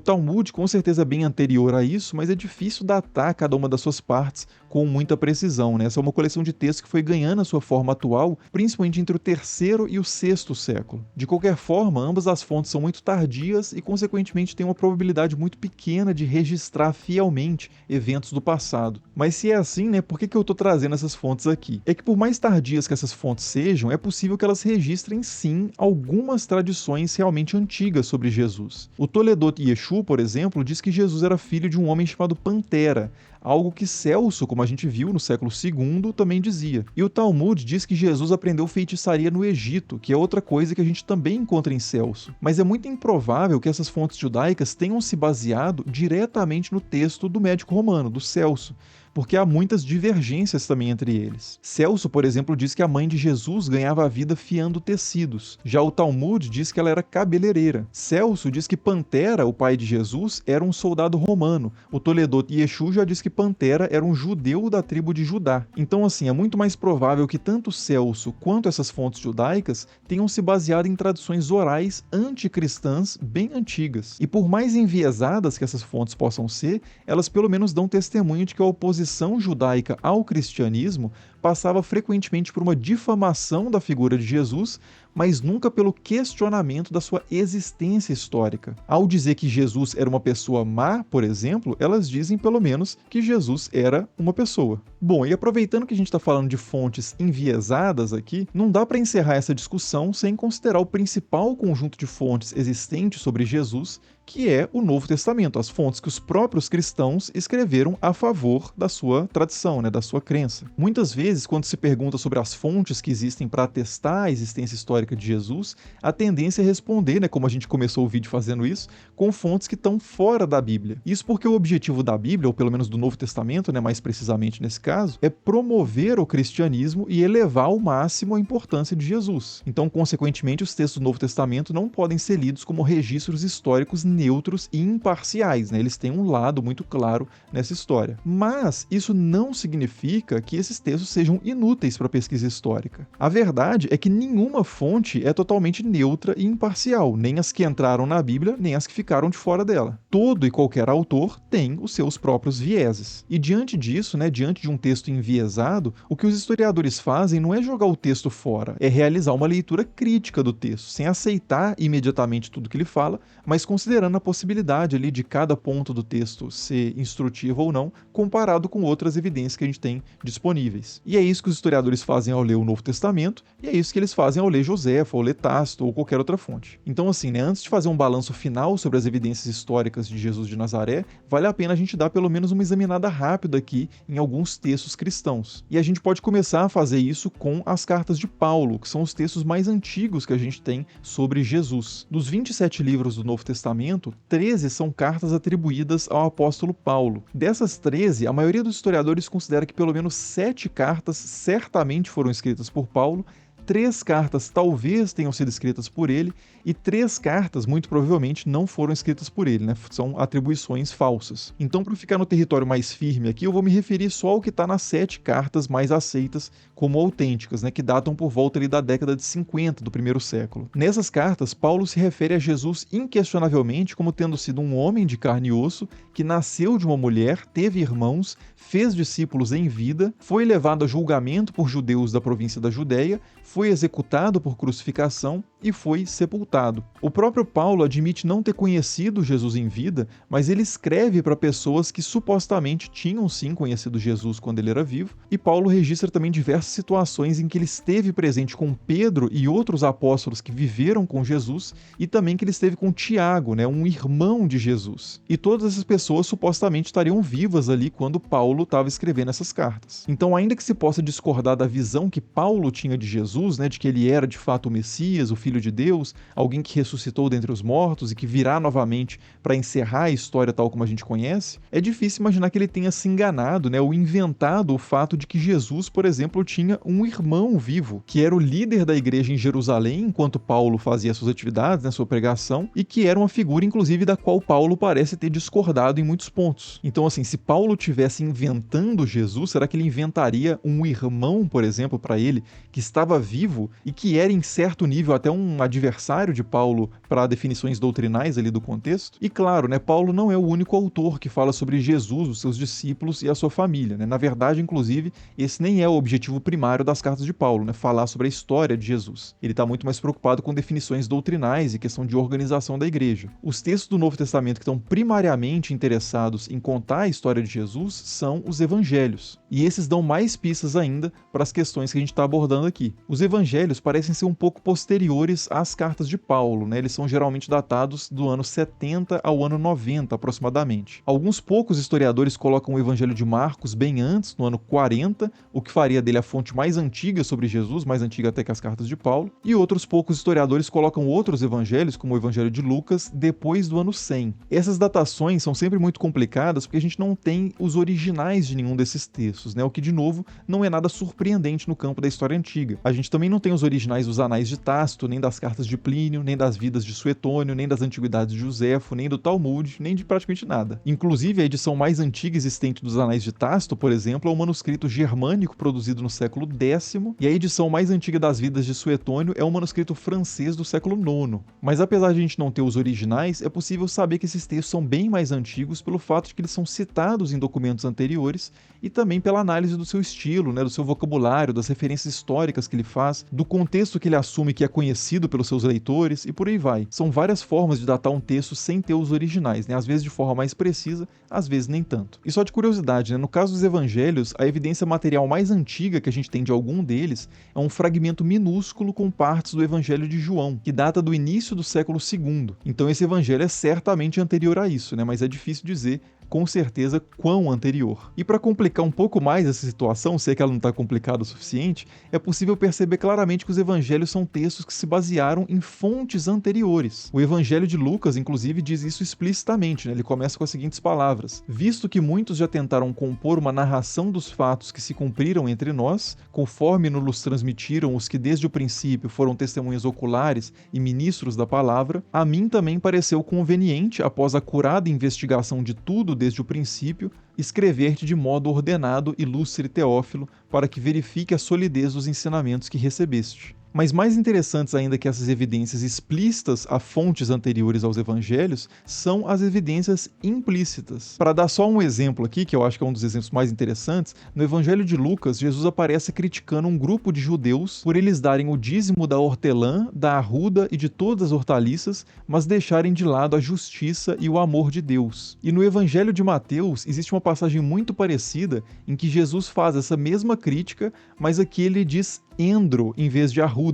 Talmud, com certeza, é bem anterior a isso, mas é difícil datar cada uma das suas partes com muita precisão, Essa é uma coleção de textos que foi ganhando a sua forma atual, principalmente entre o terceiro e o sexto século. De qualquer forma, ambas as fontes são muito tardias e, consequentemente, têm uma probabilidade muito pequena de registrar fielmente eventos do passado. Mas se é assim, por que eu estou trazendo essas fontes aqui? É que por mais tardias que essas fontes sejam, é possível que elas registrem, sim, algumas tradições realmente antigas sobre Jesus. O Toledot Yeshu, por exemplo, diz que Jesus era filho de um homem chamado Pantera, algo que Celso, como a gente viu no século II, também dizia. E o Talmud diz que Jesus aprendeu feitiçaria no Egito, que é outra coisa que a gente também encontra em Celso. Mas é muito improvável que essas fontes judaicas tenham se baseado diretamente no texto do médico romano, do Celso, porque há muitas divergências também entre eles. Celso, por exemplo, diz que a mãe de Jesus ganhava a vida fiando tecidos. Já o Talmud diz que ela era cabeleireira. Celso diz que Pantera, o pai de Jesus, era um soldado romano. O Toledot Yeshu já diz que Pantera era um judeu da tribo de Judá. Então, assim, é muito mais provável que tanto Celso quanto essas fontes judaicas tenham se baseado em tradições orais anticristãs bem antigas. E por mais enviesadas que essas fontes possam ser, elas pelo menos dão testemunho de que a oposição judaica ao cristianismo passava frequentemente por uma difamação da figura de Jesus, mas nunca pelo questionamento da sua existência histórica. Ao dizer que Jesus era uma pessoa má, por exemplo, elas dizem pelo menos que Jesus era uma pessoa. Bom, e aproveitando que a gente está falando de fontes enviesadas aqui, não dá para encerrar essa discussão sem considerar o principal conjunto de fontes existentes sobre Jesus, que é o Novo Testamento, as fontes que os próprios cristãos escreveram a favor da sua tradição, da sua crença. Muitas vezes, quando se pergunta sobre as fontes que existem para atestar a existência histórica de Jesus, a tendência é responder, como a gente começou o vídeo fazendo isso, com fontes que estão fora da Bíblia. Isso porque o objetivo da Bíblia, ou pelo menos do Novo Testamento, mais precisamente nesse caso, é promover o cristianismo e elevar ao máximo a importância de Jesus. Então, consequentemente, os textos do Novo Testamento não podem ser lidos como registros históricos neutros e imparciais, Eles têm um lado muito claro nessa história. Mas isso não significa que esses textos sejam inúteis para a pesquisa histórica. A verdade é que nenhuma fonte é totalmente neutra e imparcial, nem as que entraram na Bíblia, nem as que ficaram de fora dela. Todo e qualquer autor tem os seus próprios vieses. E diante disso, diante de um texto enviesado, o que os historiadores fazem não é jogar o texto fora, é realizar uma leitura crítica do texto, sem aceitar imediatamente tudo que ele fala, mas considerando a possibilidade ali de cada ponto do texto ser instrutivo ou não, comparado com outras evidências que a gente tem disponíveis. E é isso que os historiadores fazem ao ler o Novo Testamento, e é isso que eles fazem ao ler Joséfo, ao ler Tácito ou qualquer outra fonte. Então, assim, antes de fazer um balanço final sobre as evidências históricas de Jesus de Nazaré, vale a pena a gente dar pelo menos uma examinada rápida aqui em alguns textos cristãos. E a gente pode começar a fazer isso com as cartas de Paulo, que são os textos mais antigos que a gente tem sobre Jesus. Dos 27 livros do Novo Testamento, 13 são cartas atribuídas ao apóstolo Paulo. Dessas 13, a maioria dos historiadores considera que pelo menos 7 cartas certamente foram escritas por Paulo, 3 cartas talvez tenham sido escritas por ele e 3 cartas, muito provavelmente, não foram escritas por ele, São atribuições falsas. Então, para ficar no território mais firme aqui, eu vou me referir só ao que está nas 7 cartas mais aceitas como autênticas, que datam por volta ali da década de 50 do primeiro século. Nessas cartas, Paulo se refere a Jesus inquestionavelmente como tendo sido um homem de carne e osso, que nasceu de uma mulher, teve irmãos, fez discípulos em vida, foi levado a julgamento por judeus da província da Judéia, foi executado por crucificação e foi sepultado. O próprio Paulo admite não ter conhecido Jesus em vida, mas ele escreve para pessoas que supostamente tinham sim conhecido Jesus quando ele era vivo, e Paulo registra também diversas situações em que ele esteve presente com Pedro e outros apóstolos que viveram com Jesus, e também que ele esteve com Tiago, um irmão de Jesus. E todas essas pessoas supostamente estariam vivas ali quando Paulo estava escrevendo essas cartas. Então, ainda que se possa discordar da visão que Paulo tinha de Jesus, de que ele era de fato o Messias, o Filho de Deus, alguém que ressuscitou dentre os mortos e que virá novamente para encerrar a história tal como a gente conhece, é difícil imaginar que ele tenha se enganado, ou inventado o fato de que Jesus, por exemplo, tinha um irmão vivo, que era o líder da igreja em Jerusalém, enquanto Paulo fazia suas atividades, sua pregação, e que era uma figura, inclusive, da qual Paulo parece ter discordado em muitos pontos. Então, assim, se Paulo estivesse inventando Jesus, será que ele inventaria um irmão, por exemplo, para ele, que estava vivo e que era, em certo nível, até um adversário de Paulo para definições doutrinais ali do contexto? E claro, Paulo não é o único autor que fala sobre Jesus, os seus discípulos e a sua família. Na verdade, inclusive, esse nem é o objetivo primário das cartas de Paulo, falar sobre a história de Jesus. Ele está muito mais preocupado com definições doutrinais e questão de organização da igreja. Os textos do Novo Testamento que estão primariamente interessados em contar a história de Jesus são os evangelhos. E esses dão mais pistas ainda para as questões que a gente está abordando aqui. Os evangelhos parecem ser um pouco posteriores às cartas de Paulo, Eles são geralmente datados do ano 70 ao ano 90, aproximadamente. Alguns poucos historiadores colocam o evangelho de Marcos bem antes, no ano 40, o que faria dele a fonte mais antiga sobre Jesus, mais antiga até que as cartas de Paulo, e outros poucos historiadores colocam outros evangelhos, como o evangelho de Lucas, depois do ano 100. Essas datações são sempre muito complicadas porque a gente não tem os originais de nenhum desses textos, o que, de novo, não é nada surpreendente no campo da história antiga. A gente também não tem os originais dos anais de Tácito, nem das cartas de Plínio, nem das vidas de Suetônio, nem das antiguidades de Josefo, nem do Talmud, nem de praticamente nada. Inclusive, a edição mais antiga existente dos anais de Tácito, por exemplo, é um manuscrito germânico produzido no século X, e a edição mais antiga das vidas de Suetônio é um manuscrito francês do século IX. Mas apesar de a gente não ter os originais, é possível saber que esses textos são bem mais antigos pelo fato de que eles são citados em documentos anteriores e também pela análise do seu estilo, do seu vocabulário, das referências históricas que ele faz, do contexto que ele assume que é conhecido pelos seus leitores e por aí vai. São várias formas de datar um texto sem ter os originais, às vezes de forma mais precisa, às vezes nem tanto. E só de curiosidade, no caso dos evangelhos, a evidência material mais antiga que a gente tem de algum deles é um fragmento minúsculo com partes do evangelho de João, que data do início do século II. Então esse evangelho é certamente anterior a isso, mas é difícil dizer com certeza quão anterior. E para complicar um pouco mais essa situação, se é que ela não está complicada o suficiente, é possível perceber claramente que os evangelhos são textos que se basearam em fontes anteriores. O evangelho de Lucas, inclusive, diz isso explicitamente, Ele começa com as seguintes palavras: visto que muitos já tentaram compor uma narração dos fatos que se cumpriram entre nós, conforme nos transmitiram os que desde o princípio foram testemunhas oculares e ministros da palavra, a mim também pareceu conveniente, após a acurada investigação de tudo desde o princípio, escrever-te de modo ordenado, ilustre Teófilo, para que verifique a solidez dos ensinamentos que recebeste. Mas mais interessantes ainda que essas evidências explícitas a fontes anteriores aos evangelhos são as evidências implícitas. Para dar só um exemplo aqui, que eu acho que é um dos exemplos mais interessantes, no evangelho de Lucas, Jesus aparece criticando um grupo de judeus por eles darem o dízimo da hortelã, da arruda e de todas as hortaliças, mas deixarem de lado a justiça e o amor de Deus. E no evangelho de Mateus existe uma passagem muito parecida em que Jesus faz essa mesma crítica, mas aqui ele diz endro em vez de arruda,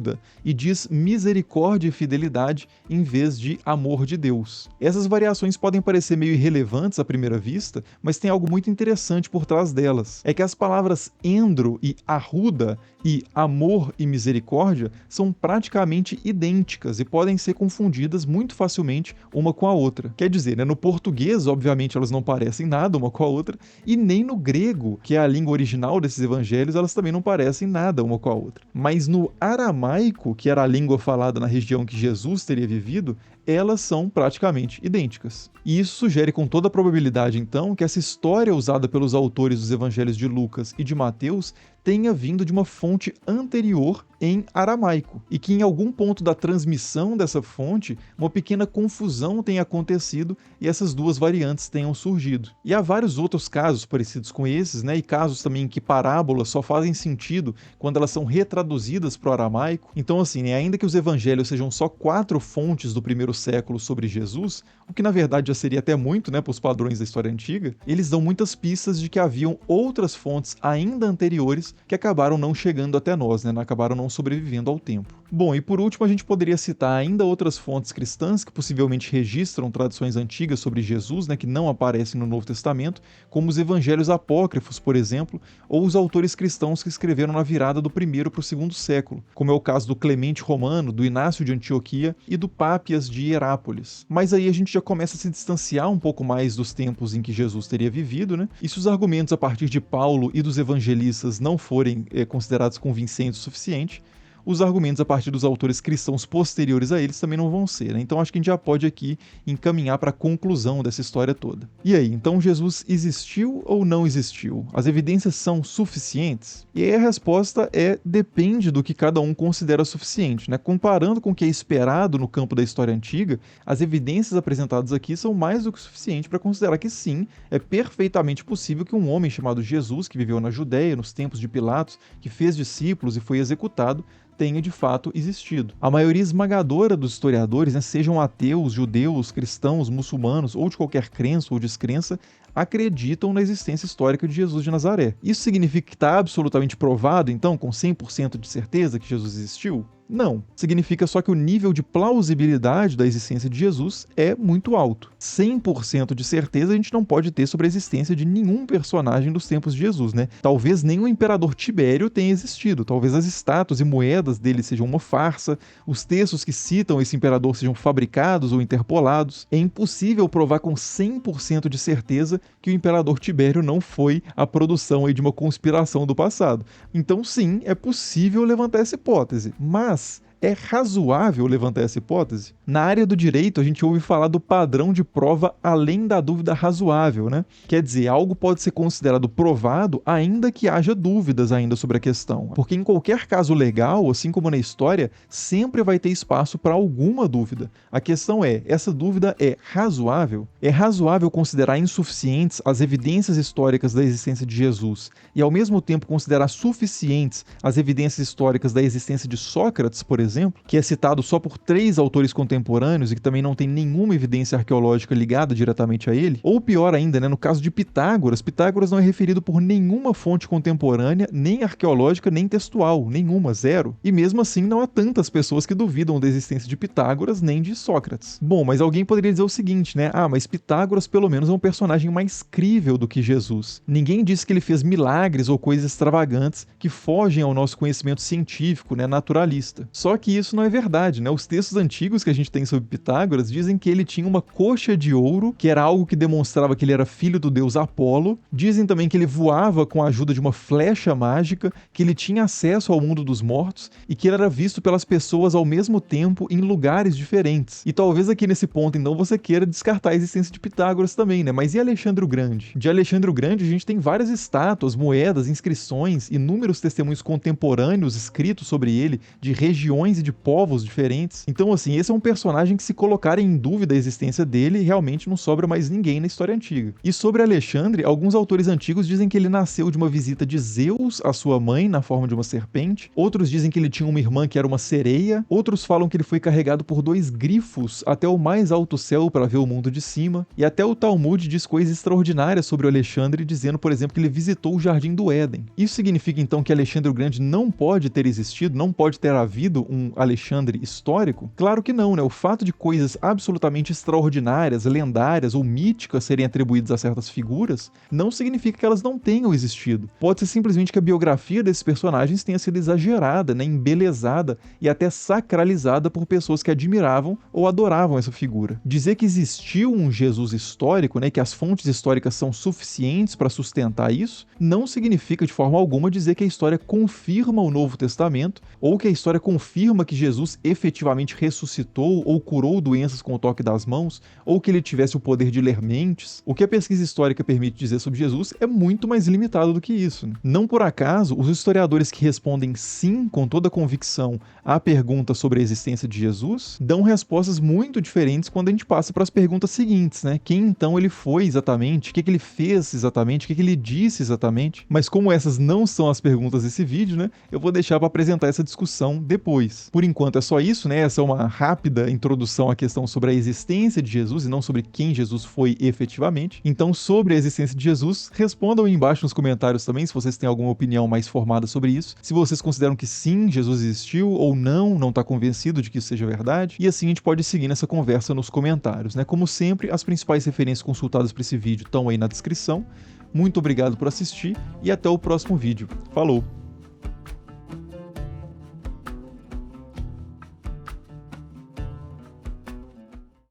e diz misericórdia e fidelidade em vez de amor de Deus. Essas variações podem parecer meio irrelevantes à primeira vista, mas tem algo muito interessante por trás delas. É que as palavras endro e arruda e amor e misericórdia são praticamente idênticas e podem ser confundidas muito facilmente uma com a outra. Quer dizer, no português, obviamente, elas não parecem nada uma com a outra, e nem no grego, que é a língua original desses evangelhos, elas também não parecem nada uma com a outra. Mas no aramaico, que era a língua falada na região que Jesus teria vivido, elas são praticamente idênticas. E isso sugere com toda a probabilidade, então, que essa história usada pelos autores dos evangelhos de Lucas e de Mateus tenha vindo de uma fonte anterior em aramaico, e que em algum ponto da transmissão dessa fonte, uma pequena confusão tenha acontecido e essas duas variantes tenham surgido. E há vários outros casos parecidos com esses, né, e casos também em que parábolas só fazem sentido quando elas são retraduzidas para o aramaico. Então, assim, né, ainda que os evangelhos sejam só 4 fontes do primeiro século sobre Jesus, o que na verdade já seria até muito, né, para os padrões da história antiga, eles dão muitas pistas de que haviam outras fontes ainda anteriores que acabaram não chegando até nós, né, acabaram não sobrevivendo ao tempo. Bom, e por último a gente poderia citar ainda outras fontes cristãs que possivelmente registram tradições antigas sobre Jesus, né, que não aparecem no Novo Testamento, como os evangelhos apócrifos, por exemplo, ou os autores cristãos que escreveram na virada do primeiro para o segundo século, como é o caso do Clemente Romano, do Inácio de Antioquia e do Pápias de Hierápolis. Mas aí a gente já começa a se distanciar um pouco mais dos tempos em que Jesus teria vivido, né? E se os argumentos a partir de Paulo e dos evangelistas não forem considerados convincentes o suficiente, os argumentos a partir dos autores cristãos posteriores a eles também não vão ser, né? Então acho que a gente já pode aqui encaminhar para a conclusão dessa história toda. E aí, então Jesus existiu ou não existiu? As evidências são suficientes? E aí a resposta é depende do que cada um considera suficiente, né? Comparando com o que é esperado no campo da história antiga, as evidências apresentadas aqui são mais do que suficiente para considerar que sim, é perfeitamente possível que um homem chamado Jesus, que viveu na Judéia, nos tempos de Pilatos, que fez discípulos e foi executado, tenha de fato existido. A maioria esmagadora dos historiadores, né, sejam ateus, judeus, cristãos, muçulmanos ou de qualquer crença ou descrença, acreditam na existência histórica de Jesus de Nazaré. Isso significa que está absolutamente provado, então, com 100% de certeza que Jesus existiu? Não. Significa só que o nível de plausibilidade da existência de Jesus é muito alto. 100% de certeza a gente não pode ter sobre a existência de nenhum personagem dos tempos de Jesus, né? Talvez nem o imperador Tibério tenha existido, talvez as estátuas e moedas dele sejam uma farsa, os textos que citam esse imperador sejam fabricados ou interpolados. É impossível provar com 100% de certeza que o imperador Tibério não foi a produção aí de uma conspiração do passado. Então sim, é possível levantar essa hipótese, mas é razoável levantar essa hipótese? Na área do direito, a gente ouve falar do padrão de prova além da dúvida razoável, né? Quer dizer, algo pode ser considerado provado ainda que haja dúvidas ainda sobre a questão. Porque em qualquer caso legal, assim como na história, sempre vai ter espaço para alguma dúvida. A questão é, essa dúvida é razoável? É razoável considerar insuficientes as evidências históricas da existência de Jesus e ao mesmo tempo considerar suficientes as evidências históricas da existência de Sócrates, por exemplo, que é citado só por 3 autores contemporâneos e que também não tem nenhuma evidência arqueológica ligada diretamente a ele? Ou pior ainda, né, no caso de Pitágoras, Pitágoras não é referido por nenhuma fonte contemporânea, nem arqueológica, nem textual, nenhuma, zero. E mesmo assim não há tantas pessoas que duvidam da existência de Pitágoras nem de Sócrates. Bom, mas alguém poderia dizer o seguinte, né? Ah, mas Pitágoras pelo menos é um personagem mais crível do que Jesus. Ninguém disse que ele fez milagres ou coisas extravagantes que fogem ao nosso conhecimento científico, né, naturalista. Só que isso não é verdade, né? Os textos antigos que a gente tem sobre Pitágoras dizem que ele tinha uma coxa de ouro, que era algo que demonstrava que ele era filho do deus Apolo. Dizem também que ele voava com a ajuda de uma flecha mágica, que ele tinha acesso ao mundo dos mortos e que ele era visto pelas pessoas ao mesmo tempo em lugares diferentes. E talvez aqui nesse ponto, então, você queira descartar a existência de Pitágoras também, né? Mas e Alexandre o Grande? De Alexandre o Grande, a gente tem várias estátuas, moedas, inscrições, inúmeros testemunhos contemporâneos escritos sobre ele, de regiões e de povos diferentes. Então, assim, esse é um personagem que, se colocarem em dúvida a existência dele, realmente não sobra mais ninguém na história antiga. E sobre Alexandre, alguns autores antigos dizem que ele nasceu de uma visita de Zeus à sua mãe, na forma de uma serpente. Outros dizem que ele tinha uma irmã que era uma sereia. Outros falam que ele foi carregado por 2 grifos até o mais alto céu para ver o mundo de cima. E até o Talmud diz coisas extraordinárias sobre o Alexandre, dizendo, por exemplo, que ele visitou o Jardim do Éden. Isso significa, então, que Alexandre o Grande não pode ter existido, não pode ter havido um Alexandre histórico? Claro que não, né? O fato de coisas absolutamente extraordinárias, lendárias ou míticas serem atribuídas a certas figuras não significa que elas não tenham existido. Pode ser simplesmente que a biografia desses personagens tenha sido exagerada, né? Embelezada e até sacralizada por pessoas que admiravam ou adoravam essa figura. Dizer que existiu um Jesus histórico, né? Que as fontes históricas são suficientes para sustentar isso, não significa de forma alguma dizer que a história confirma o Novo Testamento ou que a história confirma afirma que Jesus efetivamente ressuscitou ou curou doenças com o toque das mãos, ou que ele tivesse o poder de ler mentes, o que a pesquisa histórica permite dizer sobre Jesus é muito mais limitado do que isso. Não por acaso, os historiadores que respondem sim com toda convicção à pergunta sobre a existência de Jesus dão respostas muito diferentes quando a gente passa para as perguntas seguintes, né? Quem então ele foi exatamente? O que ele fez exatamente? O que ele disse exatamente? Mas como essas não são as perguntas desse vídeo, né? Eu vou deixar para apresentar essa discussão depois. Por enquanto é só isso, né? Essa é uma rápida introdução à questão sobre a existência de Jesus e não sobre quem Jesus foi efetivamente. Então, sobre a existência de Jesus, respondam aí embaixo nos comentários também se vocês têm alguma opinião mais formada sobre isso. Se vocês consideram que sim, Jesus existiu ou não está convencido de que isso seja verdade. E assim a gente pode seguir nessa conversa nos comentários, né? Como sempre, as principais referências consultadas para esse vídeo estão aí na descrição. Muito obrigado por assistir e até o próximo vídeo. Falou!